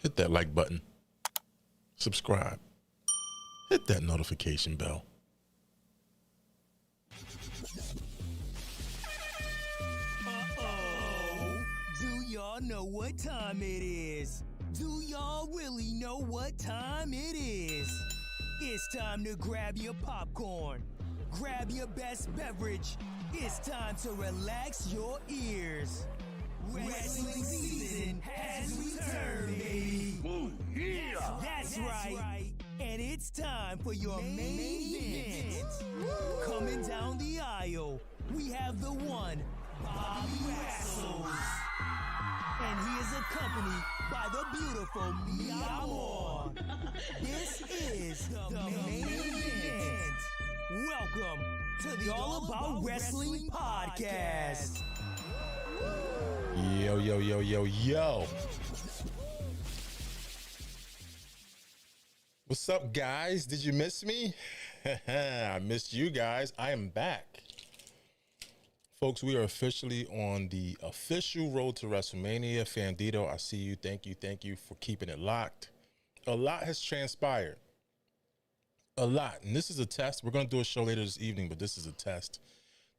hit that like button, subscribe, hit that notification bell. Do y'all know what time it is? Do y'all really know what time it is? It's time to grab your popcorn, grab your best beverage. It's time to relax your ears. Wrestling season has returned, baby. Ooh, yeah. That's right. And it's time for your main event. Coming down the aisle, we have the one, Bobby Wrestles. And he is accompanied by the beautiful Mia Moore. This is the main event. Welcome to the All About Wrestling podcast. Yo, yo, yo, yo, yo. What's up, guys? Did you miss me? I missed you guys. I am back. Folks, we are officially on the official road to WrestleMania. Fandito, I see you. Thank you for keeping it locked. A lot has transpired. A lot. And this is a test. We're going to do a show later this evening, but this is a test.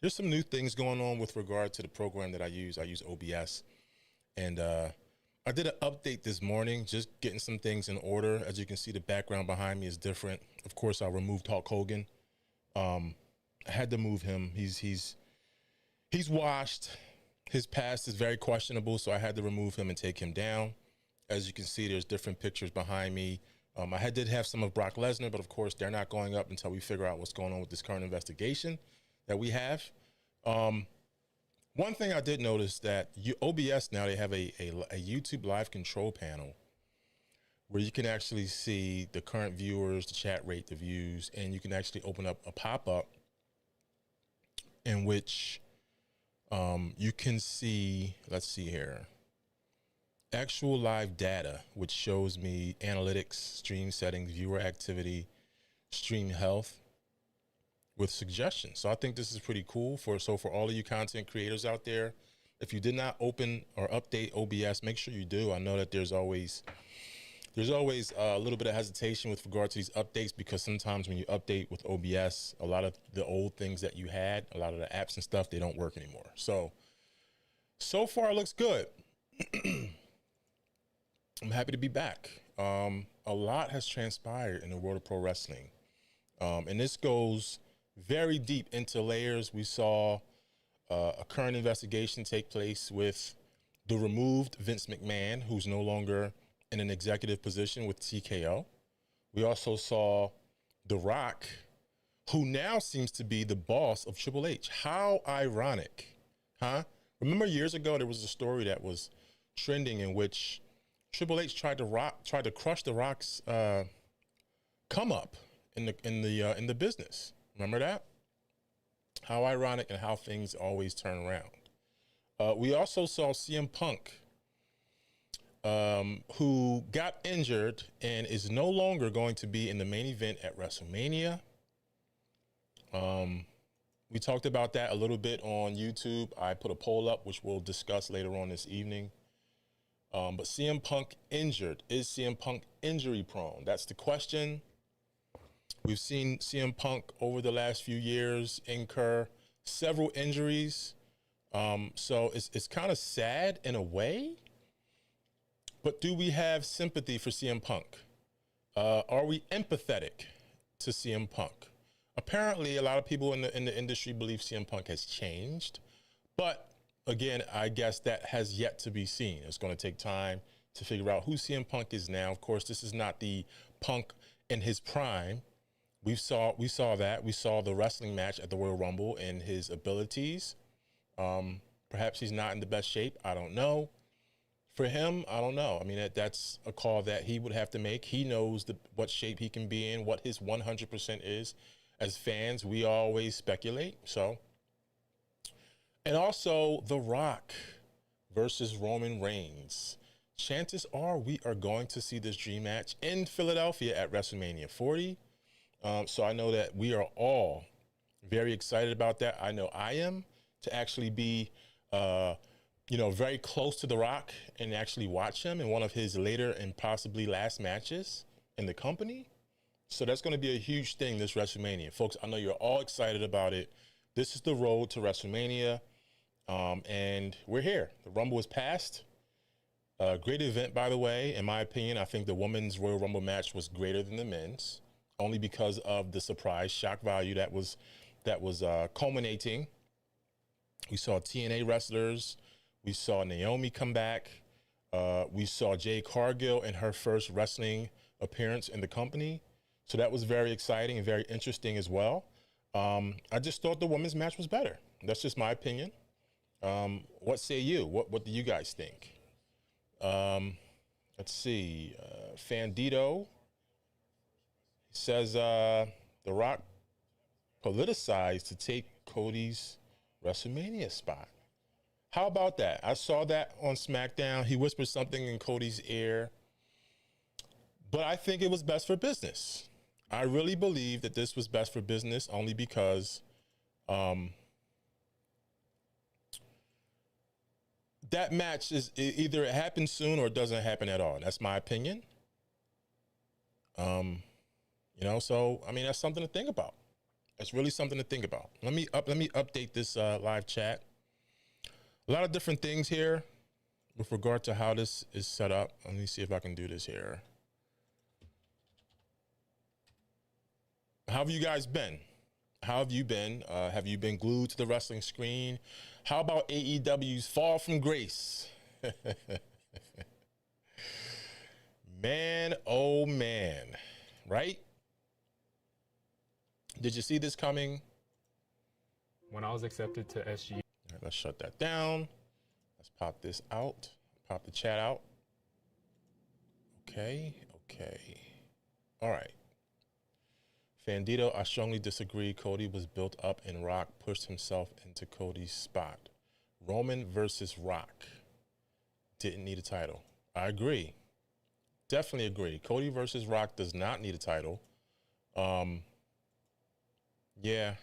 There's some new things going on with regard to the program that I use. I use OBS. And I did an update this morning, just getting some things in order. As you can see, the background behind me is different. Of course, I removed Hulk Hogan. I had to move him. He's washed. His past is very questionable, so I had to remove him and take him down. As you can see, there's different pictures behind me. I did have some of Brock Lesnar, but of course, they're not going up until we figure out what's going on with this current investigation that we have. One thing I did notice that OBS now, they have a YouTube live control panel where you can actually see the current viewers, the chat rate, the views, and you can actually open up a pop-up in which you can see, let's see here, actual live data, which shows me analytics, stream settings, viewer activity, stream health with suggestions. So I think this is pretty cool for all of you content creators out there. If you did not open or update OBS, make sure you do. I know that there's always a little bit of hesitation with regard to these updates, because sometimes when you update with OBS, a lot of the old things that you had, a lot of the apps and stuff, they don't work anymore. So far it looks good. I'm happy to be back. A lot has transpired in the world of pro wrestling. And this goes very deep into layers. We saw a current investigation take place with the removed Vince McMahon, who's no longer in an executive position with TKO. We also saw The Rock, who now seems to be the boss of Triple H. How ironic, huh? Remember years ago, there was a story that was trending in which Triple H tried to crush The Rock's come up in the business. Remember that? How ironic, and how things always turn around. We also saw CM Punk, who got injured and is no longer going to be in the main event at WrestleMania. We talked about that a little bit on YouTube. I put a poll up, which we'll discuss later on this evening. But CM Punk injured. Is CM Punk injury prone? That's the question. We've seen CM Punk over the last few years incur several injuries. So it's kind of sad in a way. But do we have sympathy for CM Punk? Are we empathetic to CM Punk? Apparently, a lot of people in the industry believe CM Punk has changed. But again, I guess that has yet to be seen. It's going to take time to figure out who CM Punk is now. Of course, this is not the Punk in his prime. We saw that. We saw the wrestling match at the Royal Rumble and his abilities. Perhaps he's not in the best shape. I don't know. For him, I don't know. I mean, that's a call that he would have to make. He knows what shape he can be in, what his 100% is. As fans, we always speculate. So, and also The Rock versus Roman Reigns. Chances are we are going to see this dream match in Philadelphia at WrestleMania 40. So I know that we are all very excited about that. I know I am, to actually be very close to The Rock and actually watch him in one of his later and possibly last matches in the company. So that's going to be a huge thing this WrestleMania. Folks, I know you're all excited about it. This is the road to WrestleMania, and we're here. The Rumble is passed. Great event, by the way. In my opinion, I think the women's Royal Rumble match was greater than the men's, only because of the surprise shock value that was culminating. We saw TNA wrestlers. We saw Naomi come back. We saw Jade Cargill in her first wrestling appearance in the company. So that was very exciting and very interesting as well. I just thought the women's match was better. That's just my opinion. What say you? What do you guys think? Let's see. Fandito says The Rock politicized to take Cody's WrestleMania spot. How about that? I saw that on SmackDown. He whispered something in Cody's ear, but I think it was best for business. I really believe that this was best for business only because that match is either it happens soon or it doesn't happen at all. That's my opinion. So I mean that's something to think about. That's really something to think about. Let me update this live chat. A lot of different things here with regard to how this is set up. Let me see if I can do this here. How have you guys been? How have you been? Have you been glued to the wrestling screen? How about AEW's fall from grace? Man, oh man, right? Did you see this coming? When I was accepted to SG. All right, let's shut that down. Let's pop this out. Pop the chat out. Okay. All right. Fandito, I strongly disagree. Cody was built up and Rock pushed himself into Cody's spot. Roman versus Rock didn't need a title. I agree. Definitely agree. Cody versus Rock does not need a title. Yeah.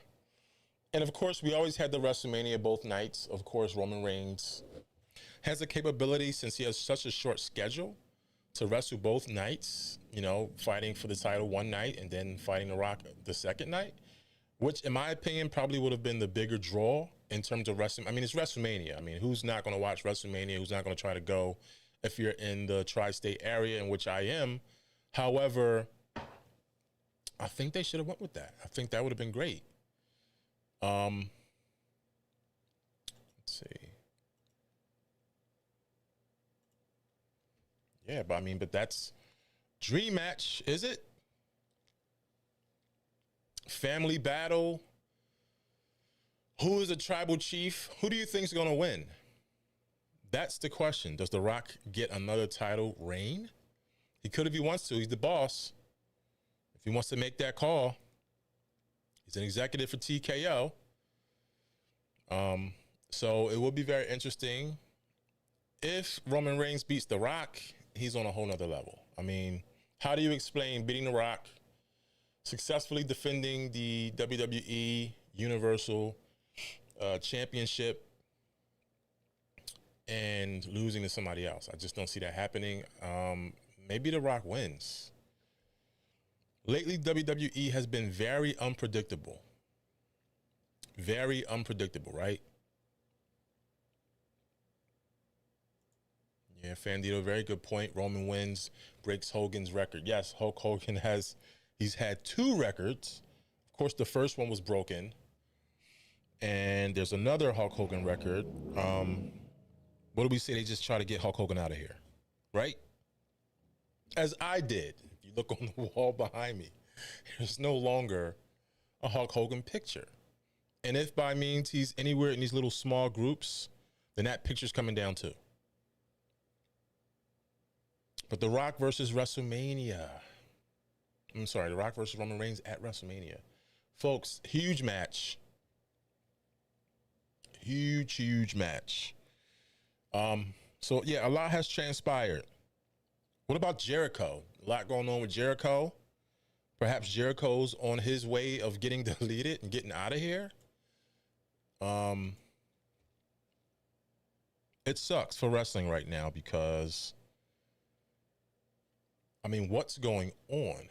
And of course, we always had the WrestleMania both nights. Of course, Roman Reigns has the capability, since he has such a short schedule, to wrestle both nights, fighting for the title one night and then fighting The Rock the second night, which in my opinion probably would have been the bigger draw in terms of wrestling. I mean, it's WrestleMania. I mean, who's not going to watch WrestleMania? Who's not going to try to go if you're in the tri-state area, in which I am? However, I think they should have went with that. I think that would have been great. Let's see. Yeah, but that's dream match, is it? Family battle. Who is the tribal chief? Who do you think is going to win? That's the question. Does The Rock get another title reign? He could if he wants to. He's the boss. If he wants to make that call. He's an executive for TKO. So it will be very interesting. If Roman Reigns beats The Rock, he's on a whole nother level. I mean, how do you explain beating The Rock, successfully defending the WWE Universal Championship, and losing to somebody else? I just don't see that happening. Maybe The Rock wins. Lately, WWE has been very unpredictable. Very unpredictable, right? Yeah, Fandito, very good point. Roman wins, breaks Hogan's record. Yes, Hulk Hogan he's had 2 records. Of course, the first one was broken. And there's another Hulk Hogan record. What do we say? They just try to get Hulk Hogan out of here, right? As I did. If you look on the wall behind me, there's no longer a Hulk Hogan picture. And if by means he's anywhere in these little small groups, then that picture's coming down too. But The Rock versus WrestleMania. The Rock versus Roman Reigns at WrestleMania. Folks, huge match. Huge match. So yeah, a lot has transpired. What about Jericho? A lot going on with Jericho. Perhaps Jericho's on his way of getting deleted and getting out of here. it sucks for wrestling right now because, I mean, what's going on?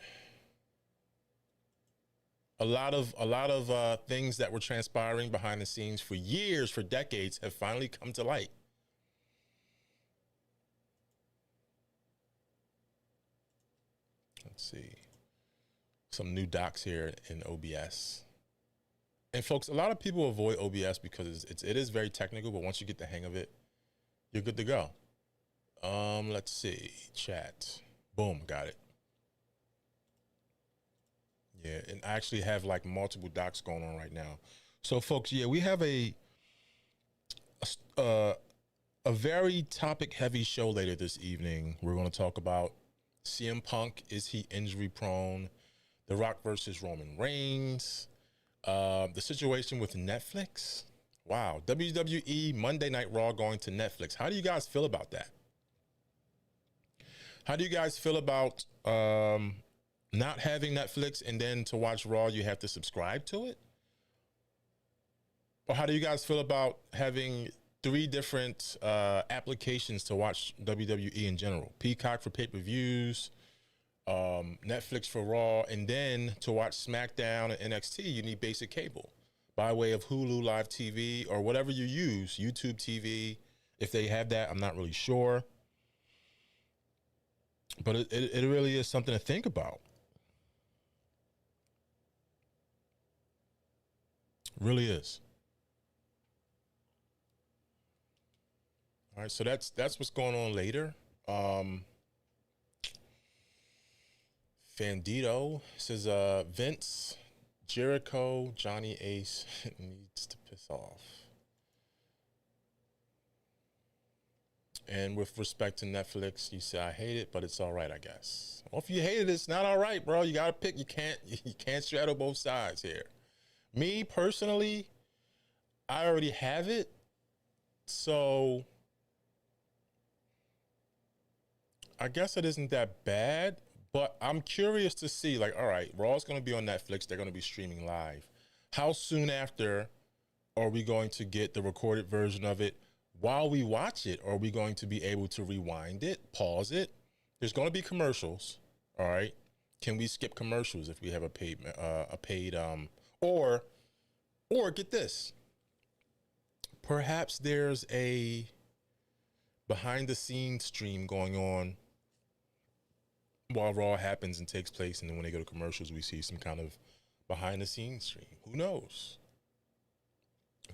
A lot of things that were transpiring behind the scenes for years, for decades, have finally come to light. Let's see. Some new docs here in OBS. And folks, a lot of people avoid OBS because it is very technical, but once you get the hang of it, you're good to go. Let's see. Chat. Boom, got it. Yeah, and I actually have like multiple docs going on right now. So folks, yeah, we have a very topic heavy show later this evening. We're going to talk about CM Punk. Is he injury prone? The Rock versus Roman Reigns. The situation with Netflix. Wow. WWE Monday Night Raw going to Netflix. How do you guys feel about that? How do you guys feel about not having Netflix and then to watch Raw, you have to subscribe to it? Or how do you guys feel about having 3 different applications to watch WWE in general? Peacock for pay-per-views, Netflix for Raw, and then to watch SmackDown and NXT, you need basic cable by way of Hulu Live TV or whatever you use, YouTube TV. If they have that, I'm not really sure. But it really is something to think about. Really is. All right, so that's what's going on later. Fandito says Vince, Jericho, Johnny Ace needs to piss off. And with respect to Netflix, you say I hate it, but it's all right, I guess. Well, if you hate it, it's not all right, bro. You gotta pick. You can't straddle both sides here. Me personally, I already have it, so I guess it isn't that bad. But I'm curious to see, like, all right, Raw's going to be on Netflix. They're going to be streaming live. How soon after are we going to get the recorded version of it? While we watch it, are we going to be able to rewind it, pause it? There's going to be commercials, all right? Can we skip commercials if we have a paid, or get this. Perhaps there's a behind-the-scenes stream going on while Raw happens and takes place, and then when they go to commercials, we see some kind of behind-the-scenes stream. Who knows?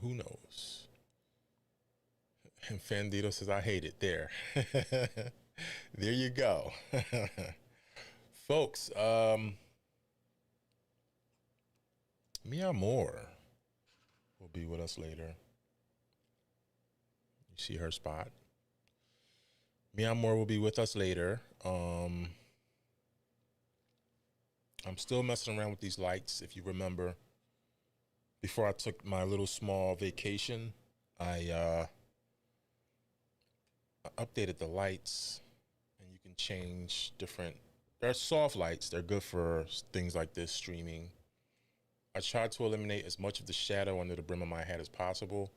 Who knows? And Fandito says, I hate it. There. There you go. Folks, Mia Moore will be with us later. You see her spot. Mia Moore will be with us later. I'm still messing around with these lights. If you remember, before I took my little small vacation, I updated the lights, and you can change different. They're soft lights. They're good for things like this, streaming. I tried to eliminate as much of the shadow under the brim of my head as possible.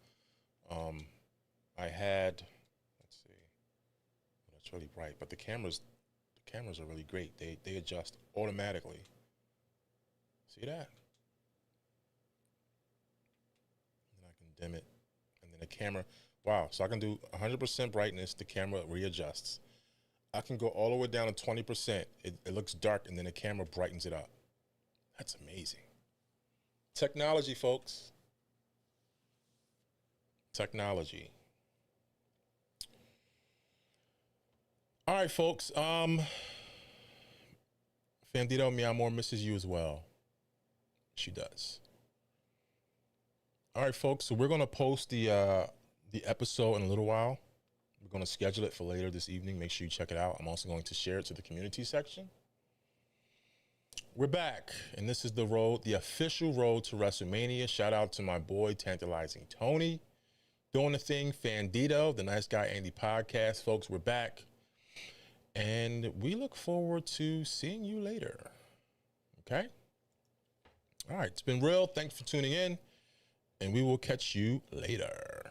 I had, let's see, that's really bright, but the cameras are really great. They adjust automatically. See that? And then I can dim it, and then the camera. Wow, so I can do 100% brightness, the camera readjusts. I can go all the way down to 20%. It looks dark, and then the camera brightens it up. That's amazing. Technology, folks. Technology. All right, folks. Fandito Mia Moore misses you as well. She does. All right, folks. So we're going to post the episode in a little while. We're going to schedule it for later this evening. Make sure you check it out. I'm also going to share it to the community section. We're back, and this is the official road to WrestleMania. Shout out to my boy, Tantalizing Tony, doing the thing. Fandito, the Nice Guy Andy podcast. Folks, we're back, and we look forward to seeing you later. Okay? All right, it's been real. Thanks for tuning in, and we will catch you later.